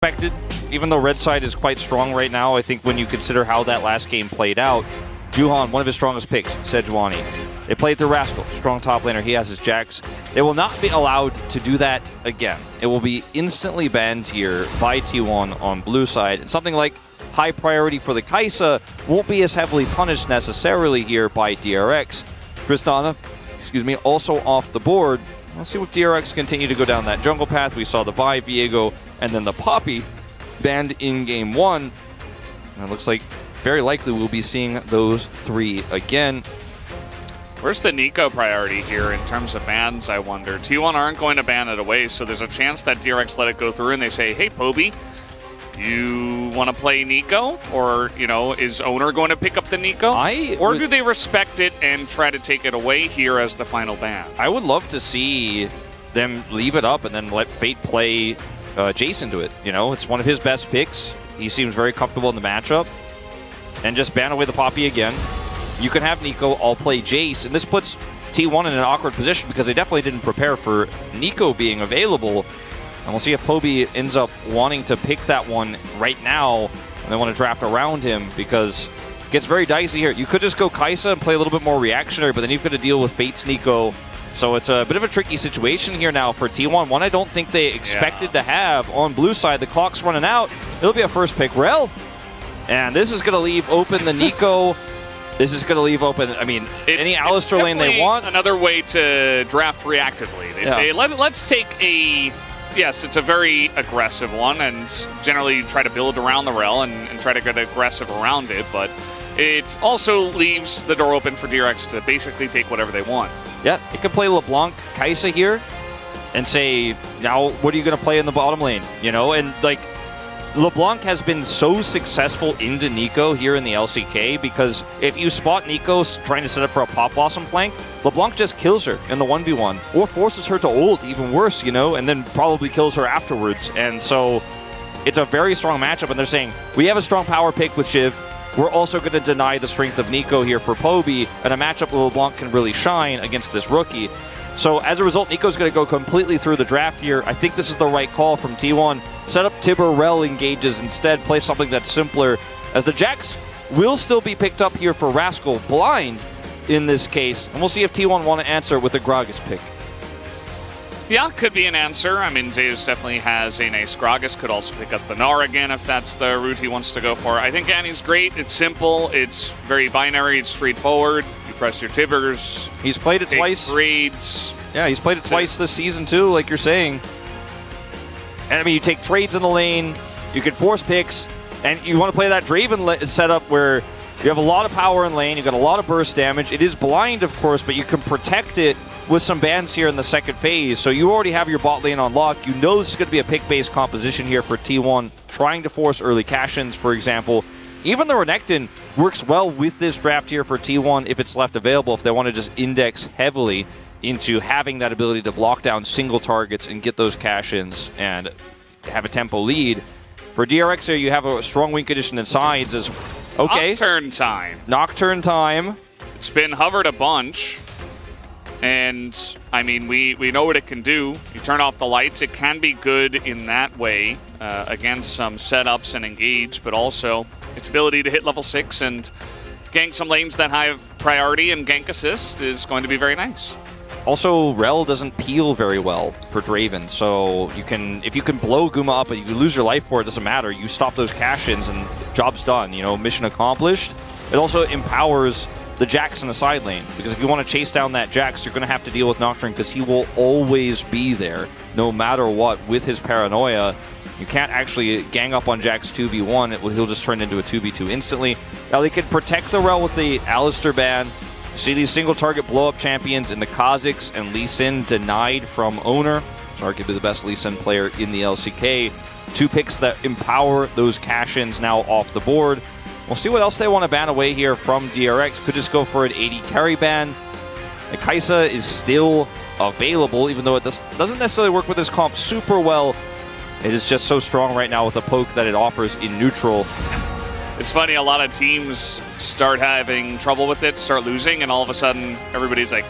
expected, even though red side is quite strong right now. I think when you consider how that last game played out, Juhan, one of his strongest picks, Sejuani. They played through Rascal, strong top laner. He has his Jax. They will not be allowed to do that again. It will be instantly banned here by T1 on blue side. And something like high priority for the Kai'Sa won't be as heavily punished necessarily here by DRX. Tristana, also off the board. Let's see if DRX continue to go down that jungle path. We saw the Vi, Viego, and then the Poppy banned in game 1. And it looks like very likely we'll be seeing those 3 again. Where's the Nico priority here in terms of bans, I wonder? T1 aren't going to ban it away, so there's a chance that DRX let it go through and they say, hey, Poby, you want to play Nico? Or, you know, is Oner going to pick up the Nico? Or do they respect it and try to take it away here as the final ban? I would love to see them leave it up and then let Fate play Jason to it. You know, it's one of his best picks. He seems very comfortable in the matchup. And just ban away the Poppy again. You can have Nico, I'll play Jace, and this puts T1 in an awkward position because they definitely didn't prepare for Nico being available. And we'll see if Poby ends up wanting to pick that one right now, and they want to draft around him because it gets very dicey here. You could just go Kai'Sa and play a little bit more reactionary, but then you've got to deal with Fate's Nico. So it's a bit of a tricky situation here now for T1. One I don't think they expected to have on blue side. The clock's running out. It'll be a first pick. Rel. And this is going to leave open the Nico. This is going to leave open, I mean, any Alistar lane they want. Another way to draft reactively. They say, let's take a, yes, it's a very aggressive one, and generally try to build around the Rel and try to get aggressive around it, but it also leaves the door open for DRX to basically take whatever they want. Yeah, it could play LeBlanc, Kai'Sa here, and say, now what are you going to play in the bottom lane? You know, and like, LeBlanc has been so successful into Nico here in the LCK because if you spot Nico trying to set up for a Pop Blossom flank, LeBlanc just kills her in the 1v1 or forces her to ult, even worse, you know, and then probably kills her afterwards. And so it's a very strong matchup, and they're saying, we have a strong power pick with Shiv. We're also going to deny the strength of Nico here for Poby, and a matchup where LeBlanc can really shine against this rookie. So as a result, Nico's going to go completely through the draft here. I think this is the right call from T1. Set up Tibber Rel engages instead. Play something that's simpler, as the Jax will still be picked up here for Rascal Blind in this case. And we'll see if T1 want to answer with a Gragas pick. Yeah, could be an answer. I mean, Zeus definitely has a nice Gragas. Could also pick up the Gnar again if that's the route he wants to go for. I think Annie's great. It's simple. It's very binary. It's straightforward. You press your Tibbers. He's played it twice. Trades. Yeah, he's played it twice this season too, like you're saying. And I mean, you take trades in the lane, you can force picks, and you want to play that Draven setup where you have a lot of power in lane, you've got a lot of burst damage. It is blind, of course, but you can protect it with some bans here in the second phase. So you already have your bot lane on lock. You know this is going to be a pick-based composition here for T1, trying to force early cash-ins, for example. Even the Renekton works well with this draft here for T1 if it's left available, if they want to just index heavily into having that ability to block down single targets and get those cash-ins and have a tempo lead. For DRX here, you have a strong win condition in sides as, okay. Nocturne time. Nocturne time. It's been hovered a bunch. And, I mean, we know what it can do. You turn off the lights. It can be good in that way against some setups and engage, but also its ability to hit level 6 and gank some lanes that have priority and gank assist is going to be very nice. Also, Rel doesn't peel very well for Draven, so you can, if you can blow Guma up and you lose your life for it, doesn't matter. You stop those cash-ins and job's done, you know, mission accomplished. It also empowers the Jax in the side lane, because if you want to chase down that Jax, you're going to have to deal with Nocturne because he will always be there, no matter what, with his paranoia. You can't actually gang up on Jax 2v1, he'll just turn into a 2v2 instantly. Now they can protect the Rel with the Alistar ban. See these single target blow up champions in the Kha'Zix and Lee Sin denied from Oner. He's arguably the best Lee Sin player in the LCK. 2 picks that empower those cash-ins now off the board. We'll see what else they want to ban away here from DRX. Could just go for an 80 carry ban. The Kai'Sa is still available, even though it doesn't necessarily work with this comp super well. It is just so strong right now with the poke that it offers in neutral. It's funny, a lot of teams start having trouble with it, start losing, and all of a sudden everybody's like,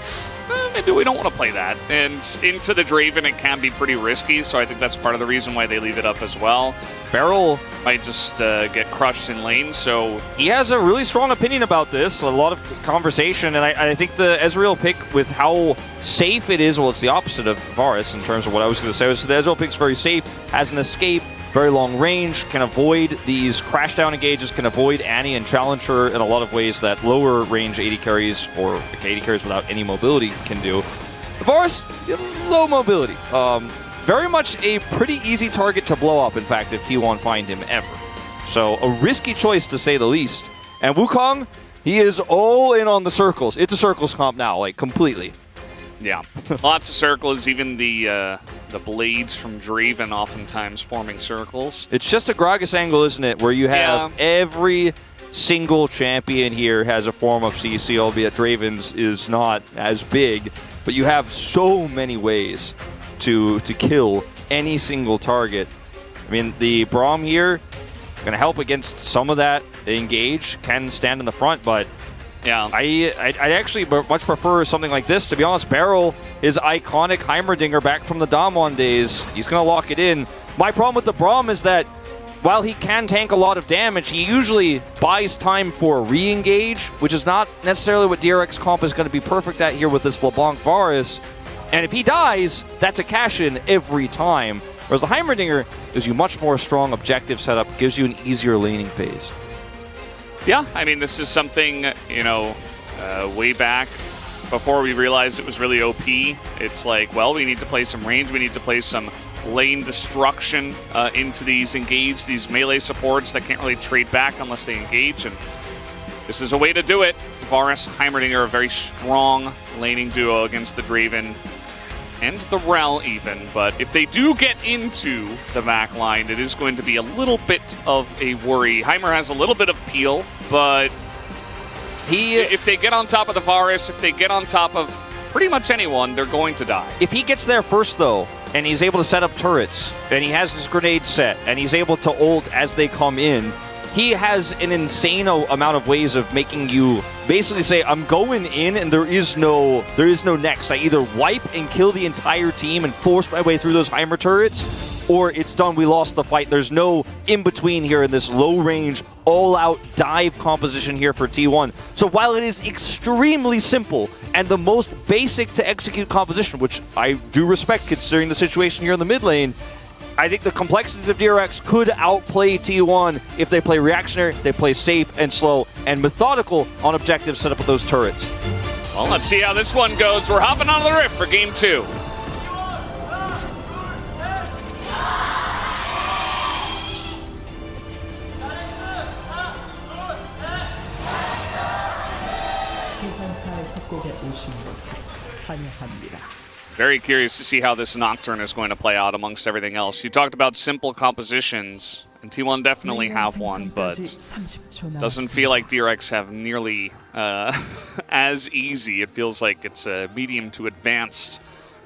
maybe we don't want to play that. And into the Draven, it can be pretty risky, so I think that's part of the reason why they leave it up as well. Beryl might just get crushed in lane, so... He has a really strong opinion about this, a lot of conversation, and I think the Ezreal pick with how safe it is, well, it's the opposite of Varus in terms of what I was going to say. So the Ezreal pick's very safe, has an escape, very long range, can avoid these crash down engages, can avoid Annie and Challenger in a lot of ways that lower range AD carries or AD carries without any mobility can do. Varus, low mobility. Very much a pretty easy target to blow up, in fact, if T1 find him ever. So a risky choice to say the least. And Wukong, he is all in on the circles. It's a circles comp now, like completely. Yeah, lots of circles, even the blades from Draven oftentimes forming circles. It's just a Gragas angle, isn't it? Where you have every single champion here has a form of CC, albeit Draven's is not as big, but you have so many ways to kill any single target. I mean, the Braum here going to help against some of that engage, can stand in the front, but yeah, I actually much prefer something like this. To be honest, Beryl is iconic Heimerdinger back from the Damwon days. He's going to lock it in. My problem with the Braum is that while he can tank a lot of damage, he usually buys time for a re-engage, which is not necessarily what DRX comp is going to be perfect at here with this LeBlanc Varus. And if he dies, that's a cash-in every time. Whereas the Heimerdinger gives you much more strong objective setup, gives you an easier laning phase. Yeah, I mean, this is something, you know, way back before we realized it was really OP. It's like, well, we need to play some range, we need to play some lane destruction into these these melee supports that can't really trade back unless they engage, and this is a way to do it. Varus, Heimerdinger are a very strong laning duo against the Draven and the Rel even, but if they do get into the back line, it is going to be a little bit of a worry. Heimer has a little bit of peel, but if they get on top of the Varus, if they get on top of pretty much anyone, they're going to die. If he gets there first, though, and he's able to set up turrets, and he has his grenade set, and he's able to ult as they come in, he has an insane amount of ways of making you basically say, I'm going in and there is no next. I either wipe and kill the entire team and force my way through those Heimer turrets, or it's done, we lost the fight. There's no in-between here in this low-range, all-out dive composition here for T1. So while it is extremely simple and the most basic to execute composition, which I do respect considering the situation here in the mid lane, I think the complexities of DRX could outplay T1 if they play reactionary, they play safe and slow and methodical on objectives set up with those turrets. Well, let's see how this one goes. We're hopping on the rift for Game 2. Very curious to see how this Nocturne is going to play out amongst everything else. You talked about simple compositions, and T1 definitely have one, but doesn't feel like DRX have nearly as easy. It feels like it's a medium to advanced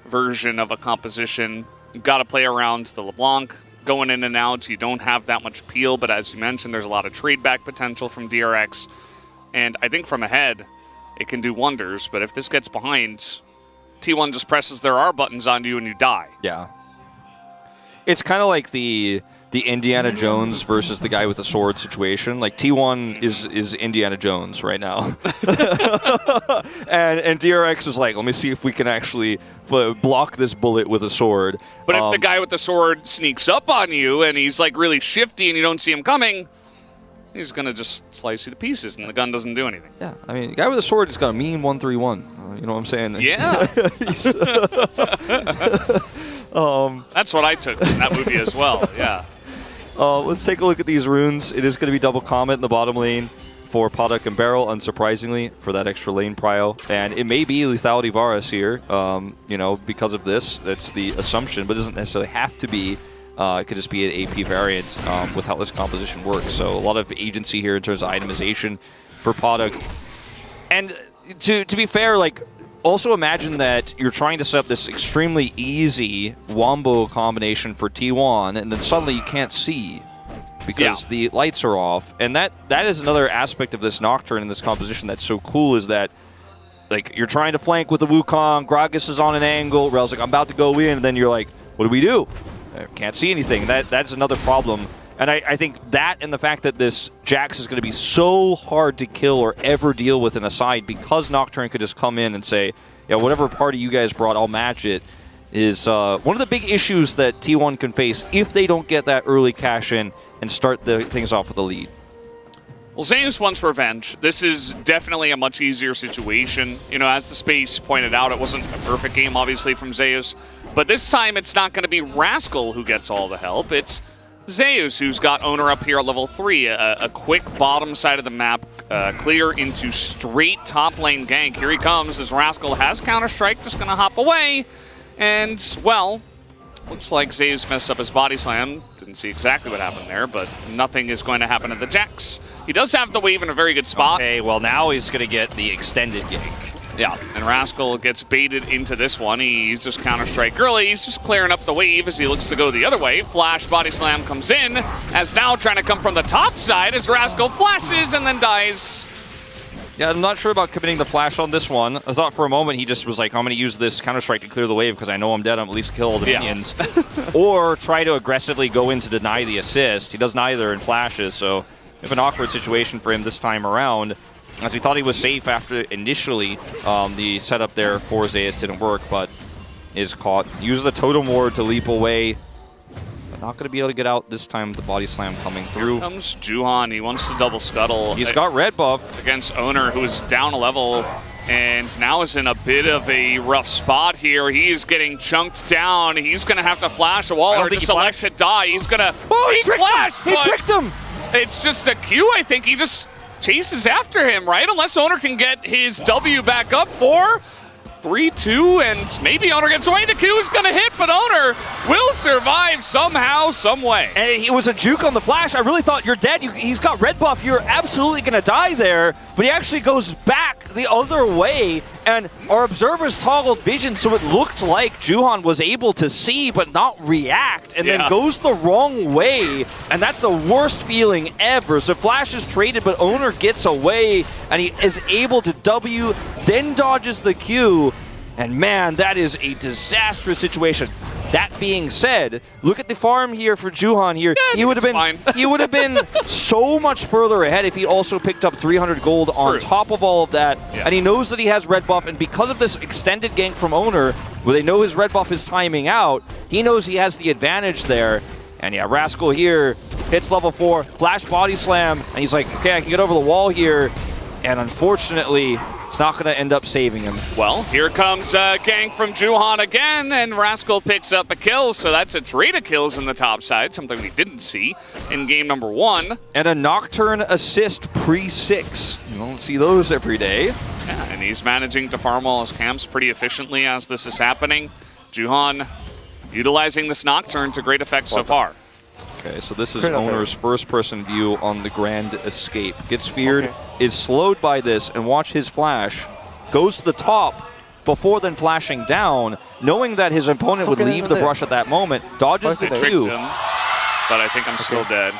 version of a composition. You've got to play around the LeBlanc, going in and out. You don't have that much peel, but as you mentioned, there's a lot of trade back potential from DRX. And I think from ahead, it can do wonders, but if this gets behind, T1 just presses their R buttons on you and you die. Yeah. It's kind of like the Indiana Jones versus the guy with the sword situation. Like T1 is Indiana Jones right now. and DRX is like, let me see if we can actually block this bullet with a sword. But if the guy with the sword sneaks up on you and he's like really shifty and you don't see him coming, he's going to just slice you to pieces and the gun doesn't do anything. Yeah, I mean, the guy with the sword is going to mean 131. You know what I'm saying? Yeah. That's what I took from that movie as well, yeah. Let's take a look at these runes. It is going to be double Comet in the bottom lane for Poduk and Beryl, unsurprisingly, for that extra lane prio. And it may be Lethality Varus here, you know, because of this. That's the assumption, but it doesn't necessarily have to be. It could just be an AP variant with how this composition works. So a lot of agency here in terms of itemization for Poduk. And to be fair, like, also imagine that you're trying to set up this extremely easy wombo combination for T1, and then suddenly you can't see because the lights are off. And that is another aspect of this Nocturne and this composition that's so cool, is that like, you're trying to flank with the Wukong, Gragas is on an angle, Rel's like, I'm about to go in, and then you're like, what do? Can't see anything. That's another problem. And I think that and the fact that this Jax is going to be so hard to kill or ever deal with in a side because Nocturne could just come in and say, yeah, whatever party you guys brought, I'll match it, is one of the big issues that T1 can face if they don't get that early cash in and start the things off with a lead. Well, Zeus wants revenge. This is definitely a much easier situation. You know, as the space pointed out, it wasn't a perfect game, obviously, from Zeus. But this time, it's not going to be Rascal who gets all the help. It's Zeus who's got Oner up here at level 3. A quick bottom side of the map clear into straight top lane gank. Here he comes as Rascal has Counter-Strike, just going to hop away. And, well, looks like Zeus messed up his body slam. Didn't see exactly what happened there, but nothing is going to happen to the Jax. He does have the wave in a very good spot. Okay, well, now he's going to get the extended gank. Yeah, and Rascal gets baited into this one. He uses Counter-Strike early. He's just clearing up the wave as he looks to go the other way. Flash body slam comes in, as now trying to come from the top side as Rascal flashes and then dies. Yeah, I'm not sure about committing the flash on this one. I thought for a moment he just was like, I'm going to use this Counter-Strike to clear the wave because I know I'm dead, I'm at least kill all the minions. Or try to aggressively go in to deny the assist. He does neither and flashes, so we have an awkward situation for him this time around. As he thought he was safe after initially the setup there for Zeus didn't work, but is caught. Uses the Totem Ward to leap away. But not going to be able to get out this time with the body slam coming through. Here comes Juhan. He wants to double scuttle. He's got red buff. Against Oner, who is down a level and now is in a bit of a rough spot here. He's getting chunked down. He's going to have to flash a wall or just elect to die. He's going to... Oh, he flashed! He tricked him! It's just a Q, I think. He just chases after him, right? Unless Oner can get his W back up for 3-2, and maybe Oner gets away. The Q is going to hit, but Oner will survive somehow, some way. And it was a juke on the flash. I really thought you're dead. He's got red buff. You're absolutely going to die there. But he actually goes back the other way, and our observers toggled vision, so it looked like Juhan was able to see but not react, and then goes the wrong way. And that's the worst feeling ever. So flash is traded, but Oner gets away, and he is able to W, then dodges the Q. And man, that is a disastrous situation. That being said, look at the farm here for Juhan here. Yeah, he would have been so much further ahead if he also picked up 300 gold on top of all of that. Yeah. And he knows that he has red buff, and because of this extended gank from Oner, where they know his red buff is timing out, he knows he has the advantage there. And yeah, Rascal here hits level 4, flash body slam, and he's like, okay, I can get over the wall here. And unfortunately, it's not going to end up saving him. Well, here comes a gank from Juhan again, and Rascal picks up a kill, so that's a trade of kills in the top side, something we didn't see in game number 1. And a Nocturne assist pre-6. You don't see those every day. Yeah, and he's managing to farm all his camps pretty efficiently as this is happening. Juhan utilizing this Nocturne to great effect so far. Okay, so this is Oner's first-person view on the Grand Escape. Gets feared, is slowed by this, and watch his flash. Goes to the top before then flashing down, knowing that his opponent would leave the brush at that moment. Dodges the Q. Him, but I think I'm still dead.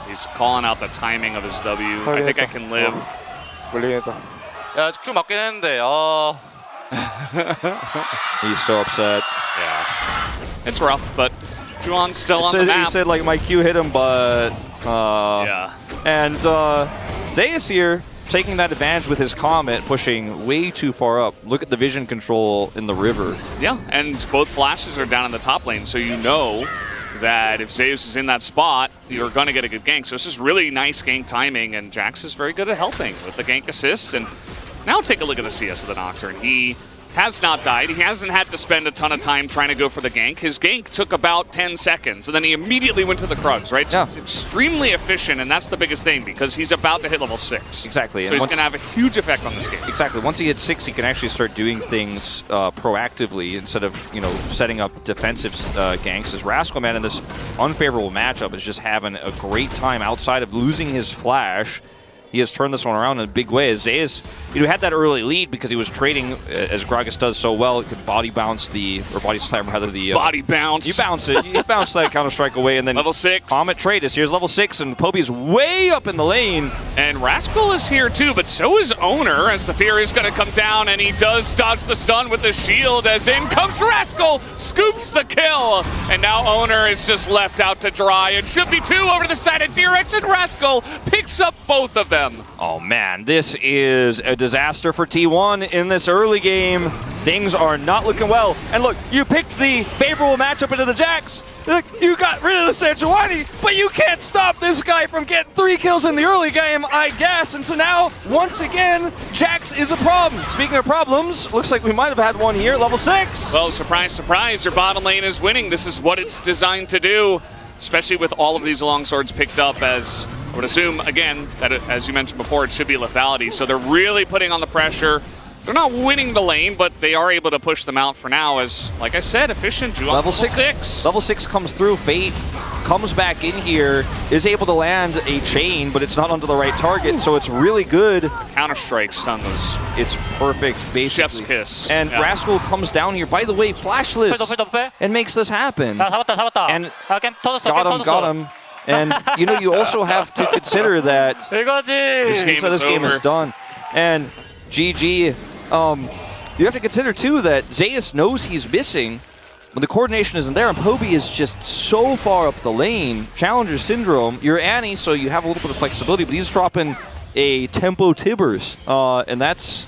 He's calling out the timing of his W. I think I can live. 야, Q 맞긴 했는데, He's so upset. Yeah. It's rough, but Juhan's still on the map. He said, like, my Q hit him, but... yeah. And Zeus here, taking that advantage with his Comet, pushing way too far up. Look at the vision control in the river. Yeah, and both flashes are down in the top lane, so you know that if Zeus is in that spot, you're going to get a good gank. So this is really nice gank timing, and Jax is very good at helping with the gank assists. And now take a look at the CS of the Nocturne. He has not died. He hasn't had to spend a ton of time trying to go for the gank. His gank took about 10 seconds, and then he immediately went to the Krugs, right? So it's extremely efficient, and that's the biggest thing, because he's about to hit level 6. Exactly. So he's going to have a huge effect on this game. Exactly. Once he hits 6, he can actually start doing things proactively instead of, you know, setting up defensive ganks. As Rascal, man, in this unfavorable matchup is just having a great time outside of losing his flash. he has turned this one around in a big way. As Zeus, had that early lead because he was trading, as Gragas does so well. He could body bounce body slam rather the... body bounce. You bounce it. You bounce that Counter-Strike away, and then... Level 6. Comet Tradus. Here's level 6, and Poby's way up in the lane. And Rascal is here too, but so is Oner, as the fear is going to come down, and he does dodge the stun with the shield, as in comes Rascal, scoops the kill, and now Oner is just left out to dry. It should be 2 over to the side of DRX, and Rascal picks up both of them. Oh man, this is a disaster for T1 in this early game. Things are not looking well. And look, you picked the favorable matchup into the Jax. Look, you got rid of the Sejuani, but you can't stop this guy from getting 3 kills in the early game, I guess. And so now, once again, Jax is a problem. Speaking of problems, looks like we might have had one here, level 6. Well, surprise, surprise, your bottom lane is winning. This is what it's designed to do, especially with all of these longswords picked up, as I would assume, again, that as you mentioned before, it should be lethality. So they're really putting on the pressure. They're not winning the lane, but they are able to push them out for now as, like I said, efficient. Level 6. Level 6 comes through. Fate comes back in here, is able to land a chain, but it's not onto the right target, so it's really good. Counter-Strike stun was... It's perfect, basically. Chef's kiss. And yeah. Rascal comes down here, by the way, flashless, and makes this happen. And got him. And, you also have to consider that this game is done. And GG. You have to consider, too, that Zeus knows he's missing when the coordination isn't there, and Poby is just so far up the lane. Challenger syndrome. You're Annie, so you have a little bit of flexibility, but he's dropping a tempo Tibbers. And that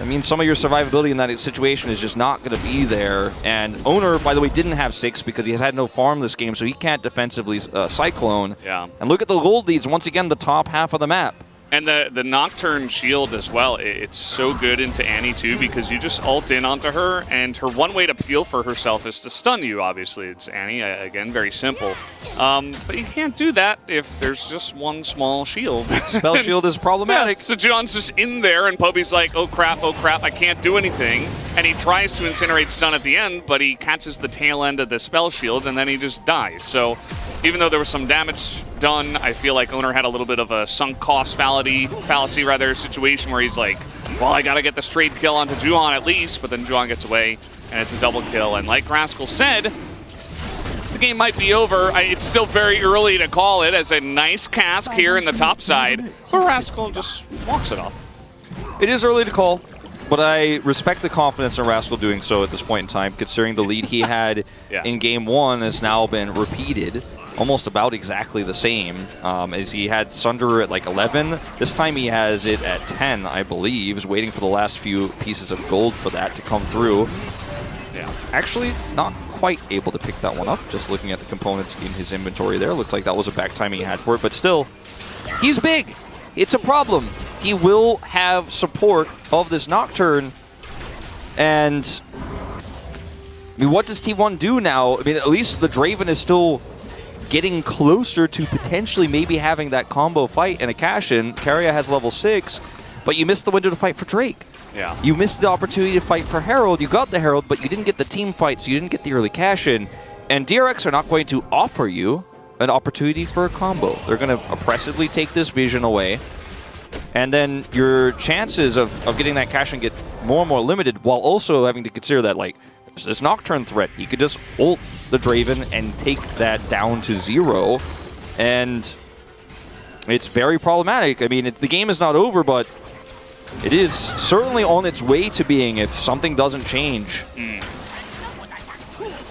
means some of your survivability in that situation is just not going to be there. And Oner, by the way, didn't have 6 because he has had no farm this game, so he can't defensively Cyclone. Yeah. And look at the gold leads, once again, the top half of the map. And the Nocturne shield as well, it's so good into Annie too, because you just ult in onto her, and her one way to peel for herself is to stun you, obviously. It's Annie, again, very simple. But you can't do that if there's just one small shield. Spell shield is problematic. Yeah, so John's just in there, and Poby's like, oh crap, I can't do anything. And he tries to incinerate stun at the end, but he catches the tail end of the spell shield, and then he just dies. So even though there was some damage done, I feel like Oner had a little bit of a sunk cost fallacy situation where he's like, well, I gotta get the straight kill onto Juhan at least, but then Juhan gets away, and it's a double kill. And like Rascal said, the game might be over. It's still very early to call it, as a nice cask here in the top side, but Rascal just walks it off. It is early to call, but I respect the confidence in Rascal doing so at this point in time, considering the lead he had in Game 1 has now been repeated. Almost about exactly the same, as he had Sunder at like 11. This time he has it at 10, I believe. He's waiting for the last few pieces of gold for that to come through. Yeah, actually not quite able to pick that one up. Just looking at the components in his inventory there. Looks like that was a back time he had for it, but still, he's big. It's a problem. He will have support of this Nocturne, and I mean, what does T1 do now? I mean, at least the Draven is still getting closer to potentially maybe having that combo fight and a cash-in. Keria has level 6, but you missed the window to fight for Drake. Yeah. You missed the opportunity to fight for Herald. You got the Herald, but you didn't get the team fight, so you didn't get the early cash-in. And DRX are not going to offer you an opportunity for a combo. They're going to oppressively take this vision away, and then your chances of getting that cash-in get more and more limited, while also having to consider that, like, this Nocturne threat, he could just ult the Draven and take that down to 0, and it's very problematic. I mean, the game is not over, but it is certainly on its way to being if something doesn't change.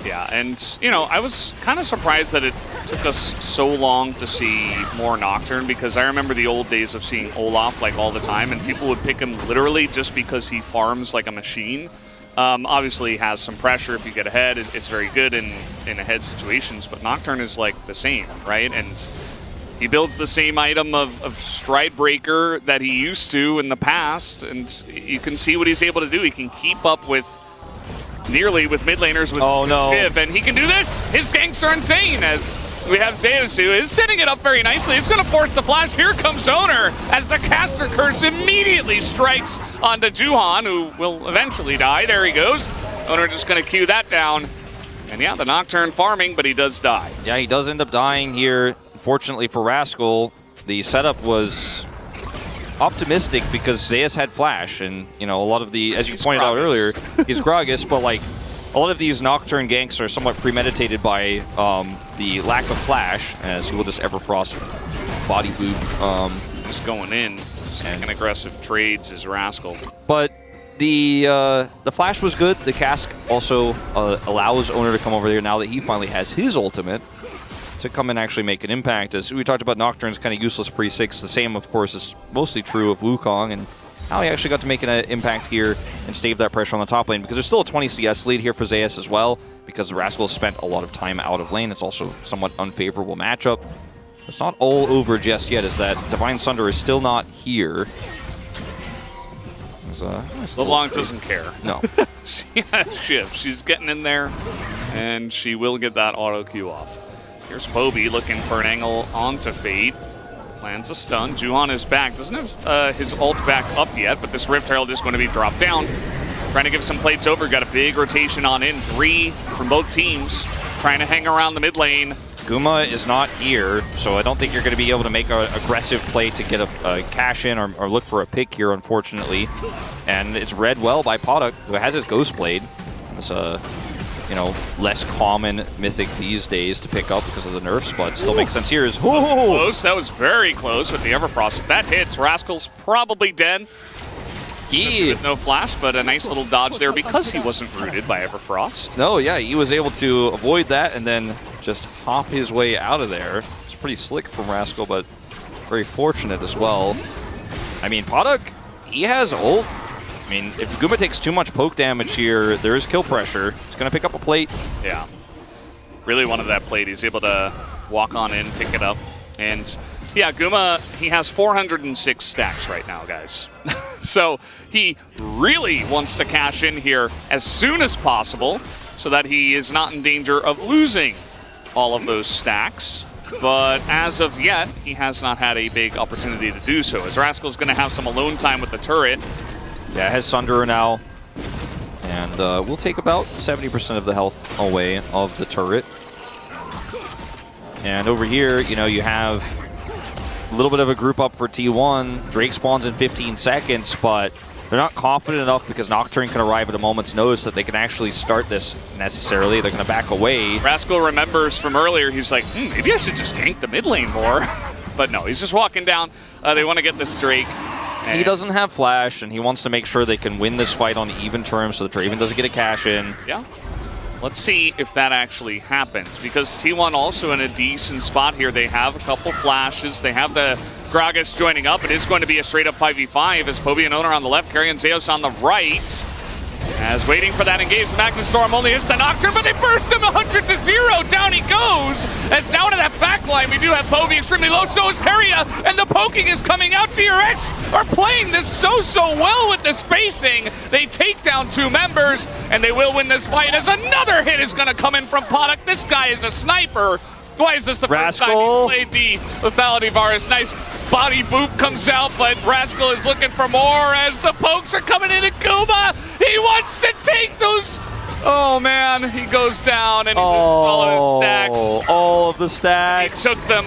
Yeah, and, I was kind of surprised that it took us so long to see more Nocturne, because I remember the old days of seeing Olaf, like, all the time, and people would pick him literally just because he farms like a machine. Obviously, he has some pressure if you get ahead. It's very good in ahead situations, but Nocturne is like the same, right? And he builds the same item of Stride Breaker that he used to in the past, and you can see what he's able to do. He can keep up with mid laners with Shiv, and he can do this. His ganks are insane, as we have Zeus, who is setting it up very nicely. It's going to force the flash. Here comes Oner, as the caster curse immediately strikes onto Juhan, who will eventually die. There he goes. Oner just going to cue that down. And yeah, the Nocturne farming, but he does die. Yeah, he does end up dying here. Fortunately for Rascal, the setup was optimistic because Zeus had Flash, and you know a lot of the, as you pointed out earlier, he's Gragas, but like a lot of these Nocturne ganks are somewhat premeditated by the lack of Flash, as he will just Everfrost body boot. Just going in, and aggressive trades is Rascal. But the Flash was good. The Cask also allows Oner to come over there now that he finally has his ultimate to come and actually make an impact. As we talked about, Nocturne's kind of useless pre-6. The same, of course, is mostly true of Wukong, and how he actually got to make an impact here and stave that pressure on the top lane, because there's still a 20 CS lead here for Zeus as well, because Rascal spent a lot of time out of lane. It's also somewhat unfavorable matchup. It's not all over just yet, as that Divine Sunder is still not here. Nice LeBlanc doesn't care. No. She has shift. She's getting in there, and she will get that auto Q off. Here's Poby looking for an angle onto Fate. Lands a stun. Juhan is back. Doesn't have his ult back up yet, but this Rift Herald is going to be dropped down. Trying to give some plates over. Got a big rotation on in. 3 from both teams. Trying to hang around the mid lane. Guma is not here, so I don't think you're going to be able to make an aggressive play to get a cash in or look for a pick here, unfortunately. And it's read well by Podak, who has his Ghost Blade. It's a, you know, less common mythic these days to pick up because of the nerfs, but still makes sense here. Close. That was very close with the Everfrost. If that hits, Rascal's probably dead. With no flash, but a nice little dodge there because he wasn't rooted by Everfrost. No, yeah, he was able to avoid that and then just hop his way out of there. It's pretty slick from Rascal, but very fortunate as well. I mean, Podak, he has ult. I mean, if Guma takes too much poke damage here, there is kill pressure. He's going to pick up a plate. Yeah. Really wanted that plate. He's able to walk on in, pick it up. And yeah, Guma, he has 406 stacks right now, guys. So he really wants to cash in here as soon as possible so that he is not in danger of losing all of those stacks. But as of yet, he has not had a big opportunity to do so, as Rascal's going to have some alone time with the turret. Yeah, it has Sunderer now. And we'll take about 70% of the health away of the turret. And over here, you know, you have a little bit of a group up for T1. Drake spawns in 15 seconds, but they're not confident enough because Nocturne can arrive at a moment's notice that they can actually start this necessarily. They're going to back away. Rascal remembers from earlier, he's like, maybe I should just gank the mid lane more. But no, he's just walking down. They want to get this Drake. He doesn't have Flash, and he wants to make sure they can win this fight on even terms so that Draven doesn't get a cash in. Yeah. Let's see if that actually happens, because T1 also in a decent spot here. They have a couple flashes. They have the Gragas joining up. It is going to be a straight-up 5v5 as Poby and Oner on the left, Keria and Zeus on the right. As waiting for that engage, the Magnus Storm only hits the Nocturne, but they burst him 100-0. Down he goes. As now to that backline, we do have Poby extremely low, so is Keria, and the poking is coming out. DRX are playing this so well with the spacing. They take down 2 members, and they will win this fight as another hit is going to come in from Podak. This guy is a sniper. Why is this the first time he played the lethality virus? Nice body boop comes out, but Rascal is looking for more as the pokes are coming in at Guma. He wants to take those. Oh man, he goes down and he loses all of his stacks. All of the stacks. He took them.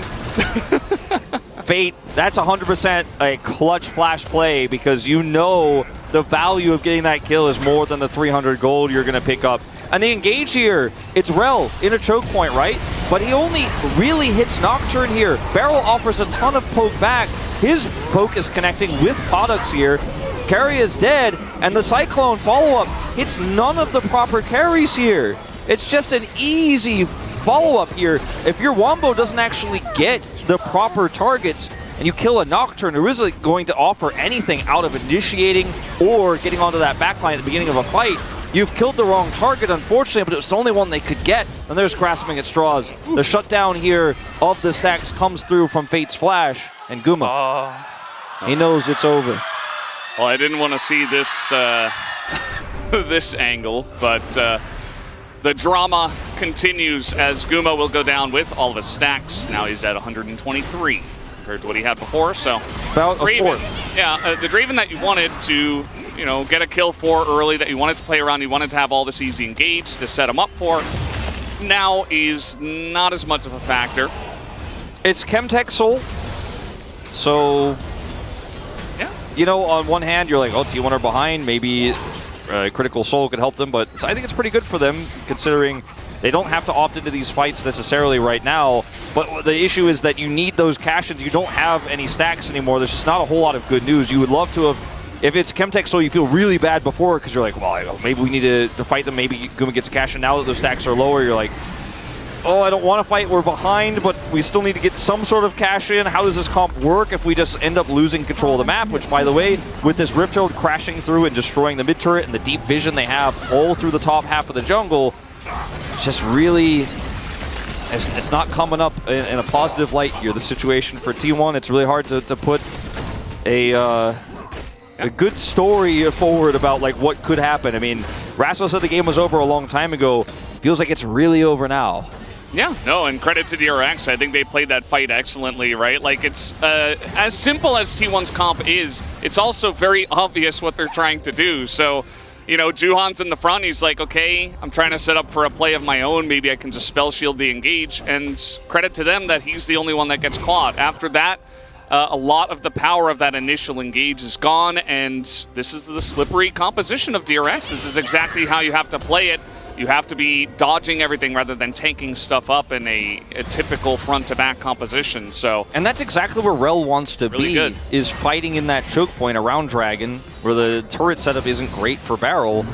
Fate, that's 100% a clutch flash play because you know the value of getting that kill is more than the 300 gold you're going to pick up. And the engage here, it's Rel in a choke point, right? But he only really hits Nocturne here. Barrel offers a ton of poke back. His poke is connecting with Podak's here. Keria is dead, and the Cyclone follow-up hits none of the proper carries here. It's just an easy follow-up here. If your Wombo doesn't actually get the proper targets, and you kill a Nocturne who isn't going to offer anything out of initiating or getting onto that backline at the beginning of a fight, you've killed the wrong target, unfortunately, but it was the only one they could get. And there's grasping at straws. The shutdown here of the stacks comes through from Fate's Flash. And Guma, he knows it's over. Well, I didn't want to see this this angle, but the drama continues as Guma will go down with all of his stacks. Now he's at 123 compared to what he had before. So about Draven, a fourth. Yeah, the Draven that you wanted to, you know, get a kill for early, that you wanted to play around, you wanted to have all this easy engage to set him up for, now is not as much of a factor. It's Chemtech Soul, so yeah, you know, on one hand, you're like, oh, T1 are behind. Maybe Critical Soul could help them. But I think it's pretty good for them, considering they don't have to opt into these fights necessarily right now. But the issue is that you need those cash-ins. You don't have any stacks anymore. There's just not a whole lot of good news. You would love to have... If it's Chemtech Soul, you feel really bad before because you're like, well, maybe we need to fight them. Maybe Guma gets a cash-in. Now that those stacks are lower, you're like, oh, I don't want to fight. We're behind, but we still need to get some sort of cash-in. How does this comp work if we just end up losing control of the map? Which, by the way, with this Rift Herald crashing through and destroying the mid-turret and the deep vision they have all through the top half of the jungle, it's just really... It's not coming up in a positive light here, the situation for T1. It's really hard to put a good story forward about like what could happen. I mean, Rascal said the game was over a long time ago. Feels like it's really over now. Yeah, no, and credit to DRX. I think they played that fight excellently, right? Like, it's as simple as T1's comp is, it's also very obvious what they're trying to do. So, you know, Juhan's in the front. He's like, okay, I'm trying to set up for a play of my own. Maybe I can just spell shield the engage. And credit to them that he's the only one that gets caught. After that, a lot of the power of that initial engage is gone, and this is the slippery composition of DRX. This is exactly how you have to play it. You have to be dodging everything rather than tanking stuff up in a typical front-to-back composition. So, and that's exactly where Rel wants to really be, good. Is fighting in that choke point around Dragon, where the turret setup isn't great for Barrel,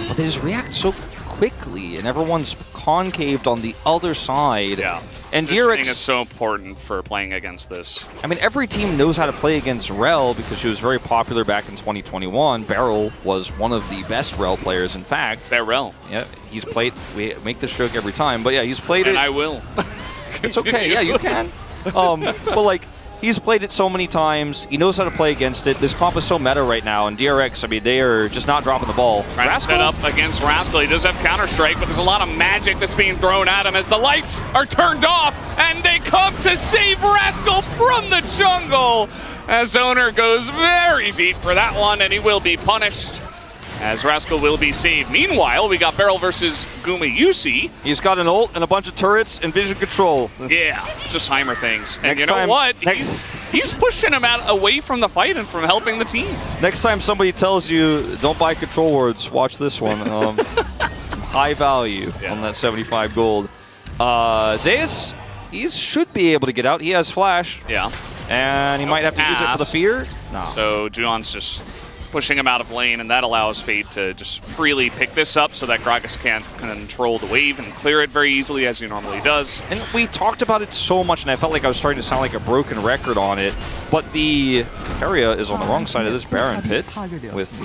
but they just react so quickly, and everyone's concaved on the other side. Yeah. And Positioning DRX is so important for playing against this. I mean, every team knows how to play against Rel because she was very popular back in 2021. Barrel was one of the best Rel players, in fact. Barrel. Yeah, he's played. We make this joke every time, but yeah, he's played and it. I will. It's okay. Yeah, you can. But like, he's played it so many times. He knows how to play against it. This comp is so meta right now, and DRX, I mean, they are just not dropping the ball. Trying to set up against Rascal. He does have Counter-Strike, but there's a lot of magic that's being thrown at him as the lights are turned off, and they come to save Rascal from the jungle, as Oner goes very deep for that one, and he will be punished, as Rascal will be saved. Meanwhile, we got Barrel versus Gumayusi. He's got an ult and a bunch of turrets and vision control. Yeah, just Heimer things. And Next you know time, what? He's pushing him out away from the fight and from helping the team. Next time somebody tells you, don't buy control wards, watch this one. High value on that 75 gold. Zeus, he should be able to get out. He has flash. Yeah. And he might have to use it for the fear. No. So Juhan's just pushing him out of lane, and that allows Fate to just freely pick this up so that Gragas can't control the wave and clear it very easily as he normally does. And we talked about it so much, and I felt like I was starting to sound like a broken record on it, but the Keria is on the wrong side of this Baron pit.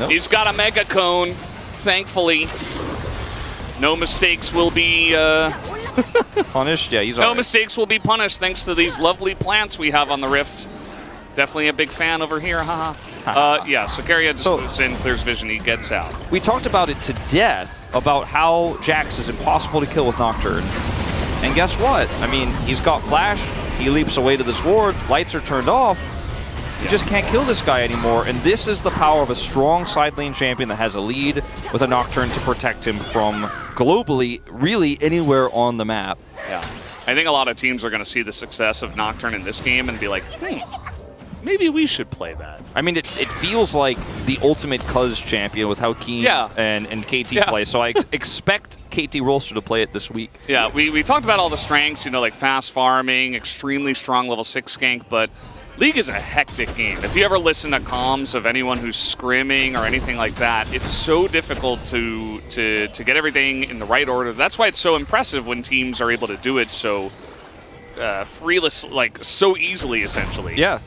He's got a Mega Cone, thankfully. No mistakes will be... punished? Yeah, he's No right. mistakes will be punished thanks to these lovely plants we have on the Rift. Definitely a big fan over here, haha. Yeah, so Keria just moves in, clears vision, he gets out. We talked about it to death, about how Jax is impossible to kill with Nocturne. And guess what? I mean, he's got flash, he leaps away to this ward, lights are turned off. You just can't kill this guy anymore, and this is the power of a strong side lane champion that has a lead with a Nocturne to protect him from, globally, really anywhere on the map. Yeah. I think a lot of teams are going to see the success of Nocturne in this game and be like, maybe we should play that. I mean, it feels like the ultimate Cuz champion with how Keen and KT play, so I expect KT Rolster to play it this week. Yeah, we talked about all the strengths, you know, like fast farming, extremely strong level 6 gank, but League is a hectic game. If you ever listen to comms of anyone who's scrimming or anything like that, it's so difficult to get everything in the right order. That's why it's so impressive when teams are able to do it so freeless, like so easily, essentially. Yeah.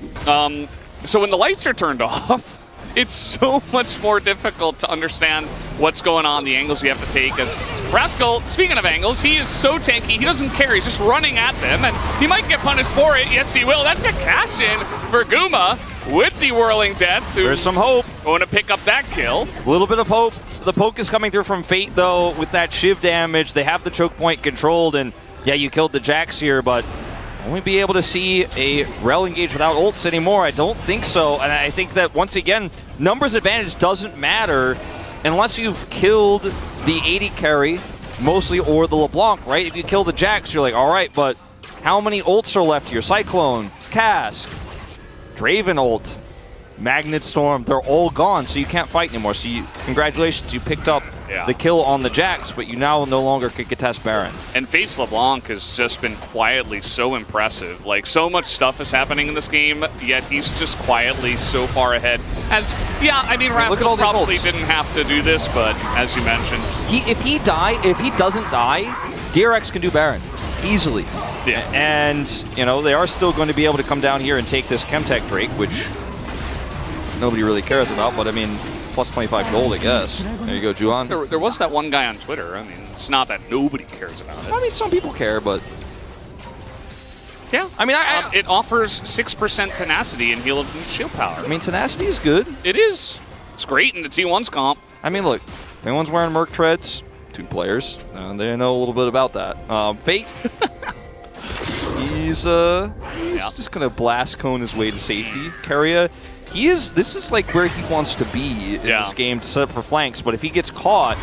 So when the lights are turned off, it's so much more difficult to understand what's going on, the angles you have to take. As Rascal, speaking of angles, he is so tanky, he doesn't care. He's just running at them, and he might get punished for it. Yes, he will. That's a cash-in for Guma with the Whirling Death. There's some hope. Going to pick up that kill. A little bit of hope. The poke is coming through from Fate, though, with that Shiv damage. They have the choke point controlled, and yeah, you killed the Jax here, but will we be able to see a Rel engage without ults anymore? I don't think so. And I think that, once again, numbers advantage doesn't matter unless you've killed the 80 carry, mostly, or the LeBlanc, right? If you kill the Jax, you're like, all right, but how many ults are left here? Cyclone, Cask, Draven ult. Magnet Storm, they're all gone, so you can't fight anymore. So congratulations, you picked up the kill on the Jax, but you now no longer can contest Baron. And FaZe LeBlanc has just been quietly so impressive. Like, so much stuff is happening in this game, yet he's just quietly so far ahead. I mean, Rascal probably didn't have to do this, but as you mentioned, if he doesn't die, DRX can do Baron easily. Yeah. And you know they are still going to be able to come down here and take this Chemtech Drake, which nobody really cares about. But I mean, plus 25 gold, I guess. There you go, Juan. There was that one guy on Twitter. I mean, it's not that nobody cares about it. I mean, some people care, but yeah. I mean, it offers 6% tenacity and heal and shield power. I mean, tenacity is good. It is. It's great in the T1's comp. I mean, look, if anyone's wearing Merc treads, 2 players, they know a little bit about that. Fate. He's just gonna blast cone his way to safety. Keria, this is like where he wants to be in this game to set up for flanks, but if he gets caught,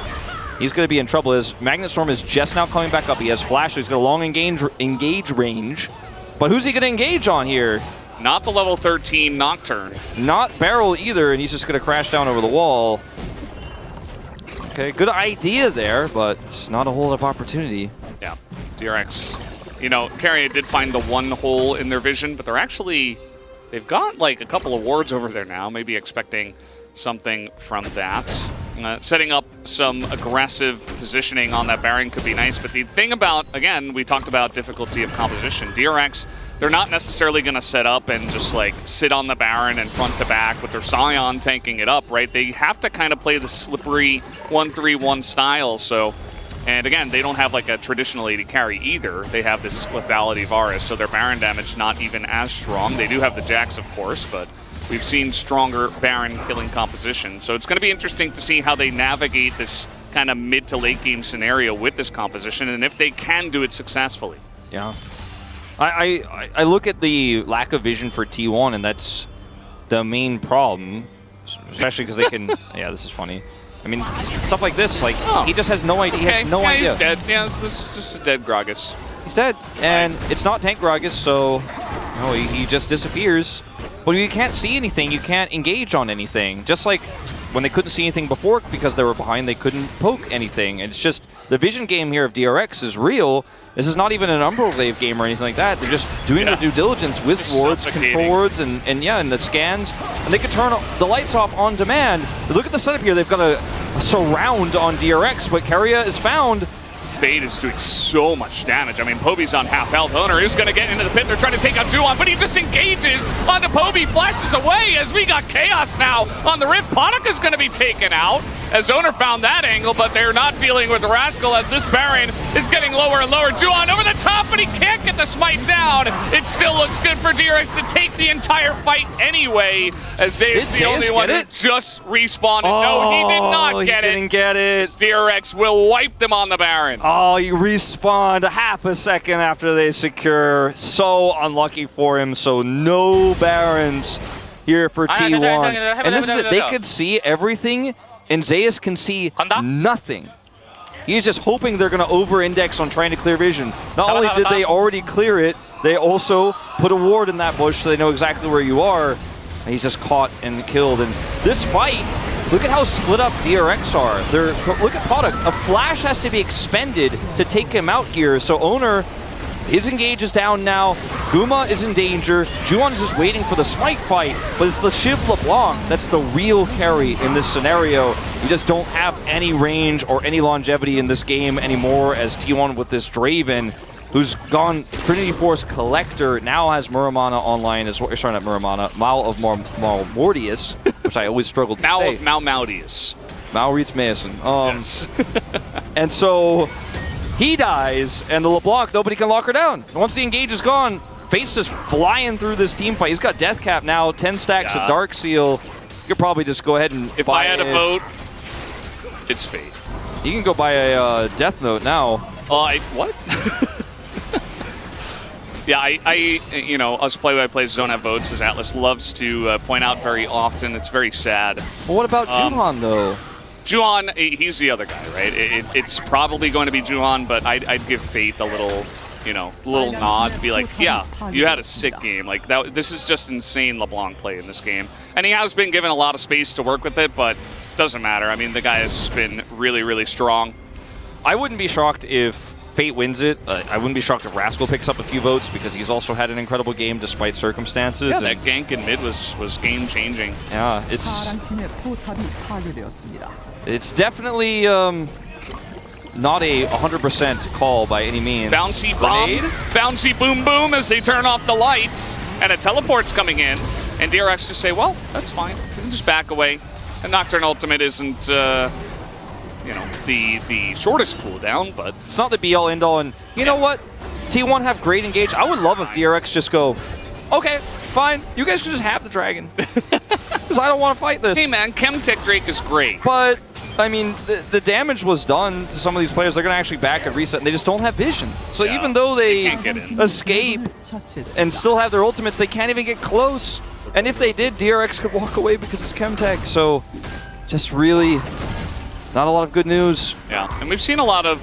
he's gonna be in trouble. His Magnet Storm is just now coming back up. He has flash, so he's got a long engage range. But who's he gonna engage on here? Not the level 13 Nocturne. Not Barrel either, and he's just gonna crash down over the wall. Okay, good idea there, but just not a whole lot of opportunity. Yeah, DRX. You know, Keria did find the one hole in their vision, but they've got like a couple of wards over there now, maybe expecting something from that. Setting up some aggressive positioning on that Baron could be nice, but the thing about, again, we talked about difficulty of composition. DRX, they're not necessarily going to set up and just like sit on the Baron and front to back with their Scion tanking it up, right? They have to kind of play the slippery 1-3-1 style, so... And again, they don't have like a traditional AD carry either. They have this lethality Varus, so their Baron damage not even as strong. They do have the Jax, of course, but we've seen stronger Baron killing composition. So it's going to be interesting to see how they navigate this kind of mid to late game scenario with this composition, and if they can do it successfully. Yeah. I look at the lack of vision for T1, and that's the main problem, especially because they can... Yeah, this is funny. I mean, stuff like this, like, he just has no idea. He has no idea. He's dead. Yeah, this is just a dead Gragas. He's dead. And it's not tank Gragas, so he just disappears. But you can't see anything. You can't engage on anything. Just like when they couldn't see anything before because they were behind, they couldn't poke anything. It's just the vision game here of DRX is real. This is not even an Umbral Glaive game or anything like that. They're just doing their due diligence with wards, control wards, and the scans. And they can turn the lights off on demand. But look at the setup here. They've got a surround on DRX, but Keria is found. Fade is doing so much damage. I mean, Poby's on half health. Oner is going to get into the pit. They're trying to take out Juwan, but he just engages onto Poby, flashes away as we got Chaos now on the Rift. Potic is going to be taken out as Oner found that angle, but they're not dealing with Rascal as this Baron is getting lower and lower. Juwan over the top, but he can't get the smite down. It still looks good for DRX to take the entire fight anyway, as Zeus is the only one who just respawned. No, he did not get it. He didn't get it. DRX will wipe them on the Baron. Oh, he respawned half a second after they secure. So unlucky for him. So no Barons here for T1. And this is it. They could see everything, and Zeus can see nothing. He's just hoping they're going to over-index on trying to clear vision. Not only did they already clear it, they also put a ward in that bush so they know exactly where you are. And he's just caught and killed. And this fight, look at how split up DRX are. Look at Potic. A flash has to be expended to take him out here. So Oner, his engage is down now. Guma is in danger. Juwan is just waiting for the smite fight. But it's the Shiv LeBlanc that's the real carry in this scenario. You just don't have any range or any longevity in this game anymore as T1 with this Draven, who's gone Trinity Force Collector, now has Muramana online as well. Sorry, not Muramana, Mal of Mordius, which I always struggled to say. Mal of Malmaudius. Mal reads Mason. Yes. And so he dies, and the LeBlanc, nobody can lock her down. And once the engage is gone, Fate's just flying through this team fight. He's got Death Cap now, 10 stacks of Dark Seal. You could probably just go ahead and if I had a vote, it's Fate. You can go buy a Death Note now. What? Yeah, you know, us play-by-plays don't have votes, as Atlas loves to point out very often. It's very sad. Well, what about Juhan, though? Juhan, he's the other guy, right? It's probably going to be Juhan, but I'd give Fate a little you know, little nod to be like, yeah, you had a sick game. Like that. This is just insane LeBlanc play in this game, and he has been given a lot of space to work with it, but doesn't matter. I mean, the guy has just been really, really strong. I wouldn't be shocked if Fate wins it. I wouldn't be shocked if Rascal picks up a few votes because he's also had an incredible game despite circumstances. Yeah, that gank in mid was game changing. Yeah, it's definitely not a 100% call by any means. Bouncy bomb, bouncy boom boom as they turn off the lights, and a teleport's coming in, and DRX just say, well, that's fine. We can just back away. A Nocturne ultimate isn't, you know, the shortest cooldown, but it's not the be-all, end-all, and you know what? T1 have great engage. I would love if DRX just go, okay, fine, you guys can just have the dragon. Because I don't want to fight this. Hey man, Chemtech Drake is great. But, I mean, the damage was done to some of these players. They're going to actually back and reset, and they just don't have vision. So even though they escape and still have their ultimates, they can't even get close. And if they did, DRX could walk away because it's Chemtech. So just really not a lot of good news. Yeah, and we've seen a lot of,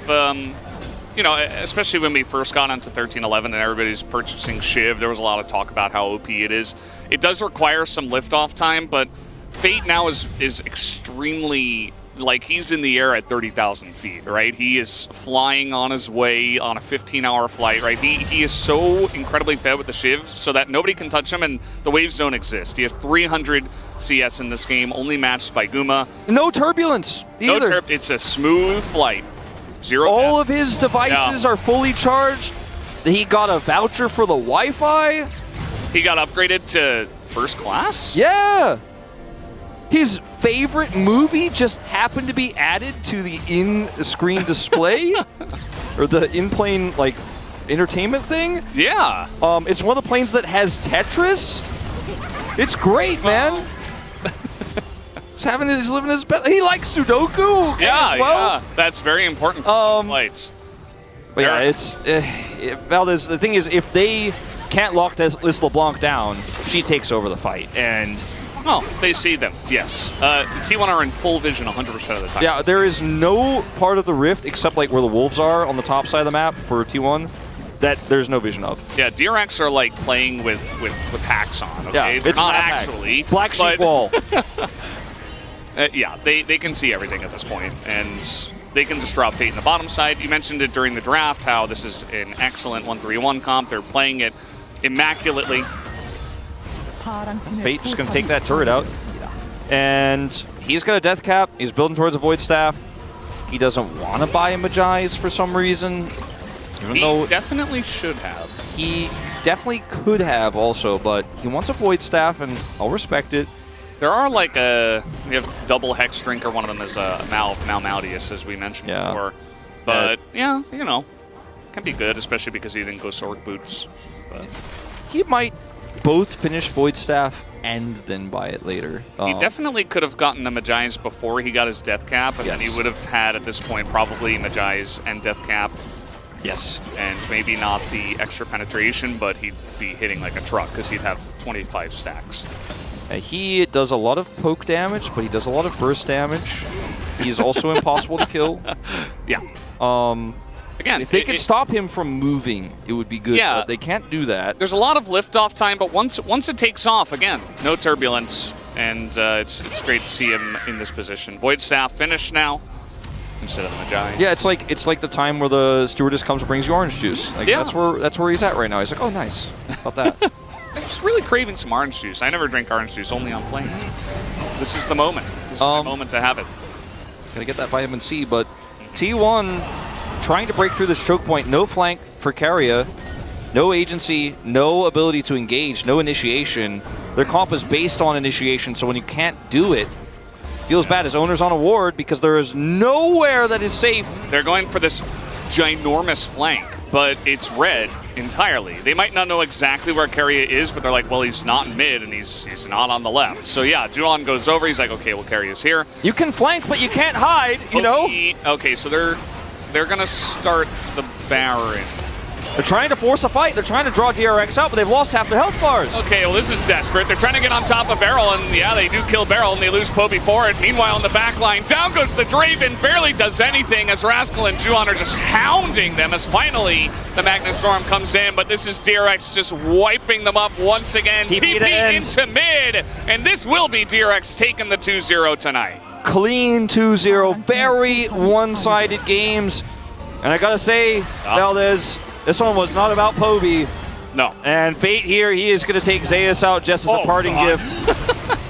you know, especially when we first got into 13-11 and everybody's purchasing Shiv, there was a lot of talk about how OP it is. It does require some liftoff time, but Fate now is extremely, like, he's in the air at 30,000 feet, right? He is flying on his way on a 15-hour flight, right? He is so incredibly fed with the Shiv so that nobody can touch him, and the waves don't exist. He has 300 CS in this game, only matched by Guma. No turbulence either. No it's a smooth flight. Zero All deaths. of his devices are fully charged. He got a voucher for the Wi-Fi. He got upgraded to first class? Yeah. His favorite movie just happened to be added to the in-screen display or the in-plane like entertainment thing. Yeah. It's one of the planes that has Tetris. It's great, man. He's living his best. He likes Sudoku. Okay, yeah, as well. yeah. That's very important for flights. But yeah, it's Valdez. The thing is, if they can't lock this LeBlanc down, she takes over the fight, and. Oh, they see them, yes. T1 are in full vision 100% of the time. Yeah, there is no part of the rift except like where the wolves are on the top side of the map for T1 that there's no vision of. Yeah, DRX are like playing with hacks on, okay? Yeah, They're it's not actually. Black sheep wall. Yeah, they can see everything at this point, and they can just drop Fate in the bottom side. You mentioned it during the draft, how this is an excellent 1-3-1 comp. They're playing it immaculately. Fate just going to take that turret out. And he's got a death cap. He's building towards a Void Staff. He doesn't want to buy a Magi's for some reason. Even though definitely should have. He definitely could have also, but he wants a Void Staff, and I'll respect it. There are like we have double Hex Drinker. One of them is Malmaudius, as we mentioned before. But yeah, you know, can be good, especially because he didn't go Sword Boots. But he might both finish Void Staff and then buy it later. He definitely could have gotten the Magi's before he got his Death Cap, and then he would have had, at this point, probably Magi's and Death Cap. Yes. And maybe not the extra penetration, but he'd be hitting like a truck because he'd have 25 stacks. He does a lot of poke damage, but he does a lot of burst damage. He's also impossible to kill. Yeah. Again, if they could stop him from moving, it would be good. Yeah. But they can't do that. There's a lot of liftoff time, but once it takes off, again, no turbulence, and it's great to see him in this position. Void Staff finished now instead of the Magi. Yeah, it's like the time where the stewardess comes and brings you orange juice. Like that's where he's at right now. He's like, oh, nice. How about that? I'm just really craving some orange juice. I never drink orange juice, only on planes. This is the moment. This is the moment to have it. Gotta get that vitamin C, but T1 trying to break through this choke point. No flank for Keria. No agency, no ability to engage, no initiation. Their comp is based on initiation, so when you can't do it, feels bad as Oner's on a ward because there is nowhere that is safe. They're going for this ginormous flank, but it's red entirely. They might not know exactly where Keria is, but they're like, well, he's not in mid and he's not on the left. So yeah, Juon goes over. He's like, okay, well, Keria's here. You can flank, but you can't hide, you know? Okay, so they're gonna start the Baron. They're trying to force a fight. They're trying to draw DRX out, but they've lost half their health bars. Okay, well, this is desperate. They're trying to get on top of Beryl, and yeah, they do kill Beryl, and they lose Poby for it. Meanwhile, in the back line, down goes the Draven, barely does anything as Rascal and Juon are just hounding them as finally the Magnus Storm comes in, but this is DRX just wiping them up once again. TP into mid, and this will be DRX taking the 2-0 tonight. Clean 2-0, very one-sided games. And I gotta say, Valdez, this one was not about Poby. No. And Fate here, he is gonna take Zeus out just as a parting gift.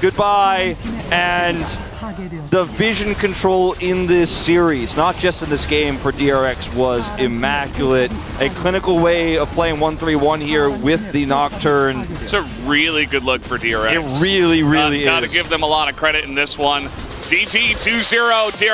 Goodbye. And the vision control in this series, not just in this game for DRX, was immaculate. A clinical way of playing 1-3-1 here with the Nocturne. It's a really good look for DRX. It really, really is. Gotta give them a lot of credit in this one. GG 2-0, DRX.